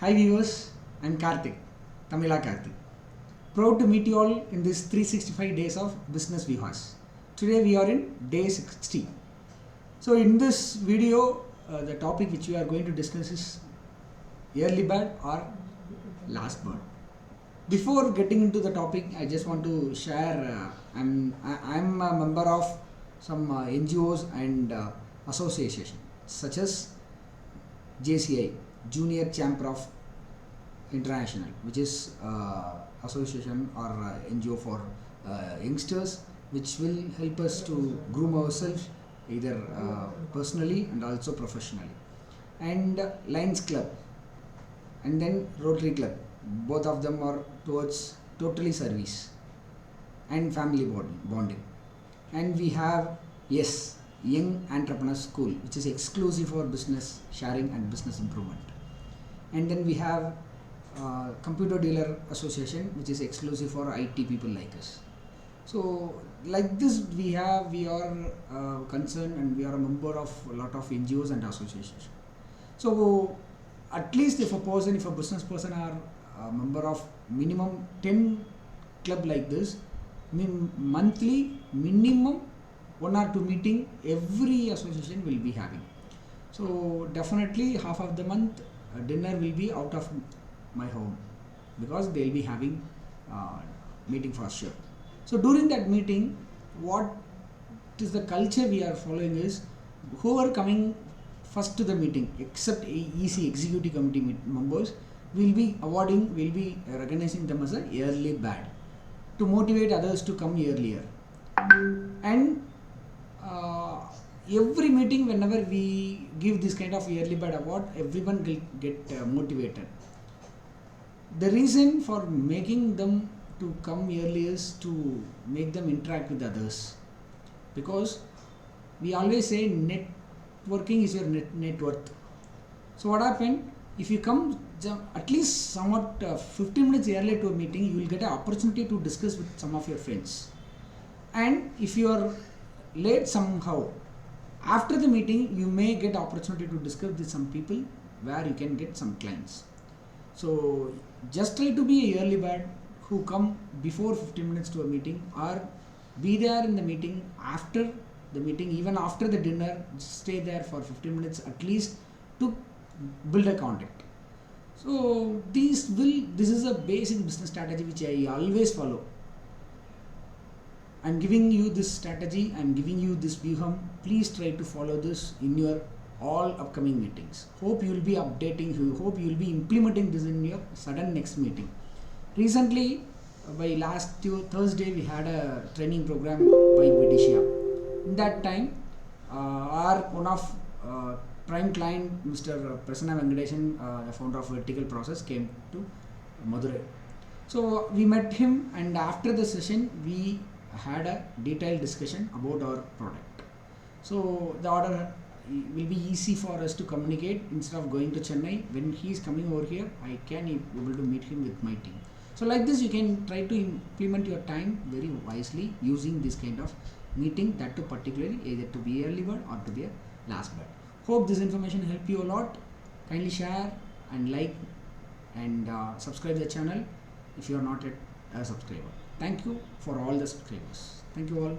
Hi viewers, I'm Karthik, Tamila Karthik. Proud to meet you all in this 365 days of Business Vihas. Today we are in day 60. So in this video, the topic which we are going to discuss is early bird or last bird. Before getting into the topic, I just want to share, I'm a member of some NGOs and associations such as JCI, Junior Chamber of International, which is association or NGO for youngsters, which will help us to groom ourselves either personally and also professionally. And Lions Club and then Rotary Club, both of them are towards totally service and family bonding. And we have Young Entrepreneur School, which is exclusive for business sharing and business improvement. And then we have Computer Dealer Association, which is exclusive for IT people like us. So like this we are concerned and we are a member of a lot of NGOs and associations. So at least if a business person are a member of minimum 10 club like this, monthly minimum 1 or 2 meeting every association will be having. So definitely half of the month dinner will be out of my home because they will be having meeting for sure. So during that meeting, what is the culture we are following is who are coming first to the meeting except EC executive committee members will be recognizing them as an early bird to motivate others to come earlier. And every meeting whenever we give this kind of early bird award, everyone will get motivated. The reason for making them to come early is to make them interact with others, because we always say networking is your net worth. So what happened, if you come at least somewhat 15 minutes early to a meeting, you will get an opportunity to discuss with some of your friends. And if you are late somehow, after the meeting you may get opportunity to discuss with some people where you can get some clients. So just try to be a early bird who come before 15 minutes to a meeting, or be there in the meeting after the meeting, even after the dinner, stay there for 15 minutes at least to build a contact. So this is a basic business strategy which I always follow. I'm giving you this strategy, I'm giving you this Vyuham. Please try to follow this in your all upcoming meetings. Hope you will be updating, hope you will be implementing this in your sudden next meeting. Recently, by last Thursday, we had a training program by Vidisha. In that time, one of prime client, Mr. Prasanna Venkateshan, the founder of Vertical Process, came to Madurai. So we met him, and after the session, we had a detailed discussion about our product. So the order will be easy for us to communicate. Instead of going to Chennai, when he is coming over here, I can be able to meet him with my team. So like this, you can try to implement your time very wisely using this kind of meeting, that too particularly either to be early bird or to be a last bird. Hope this information help you a lot. Kindly share and like and subscribe the channel if you are not yet a subscriber. Thank you for all the subscribers. Thank you all.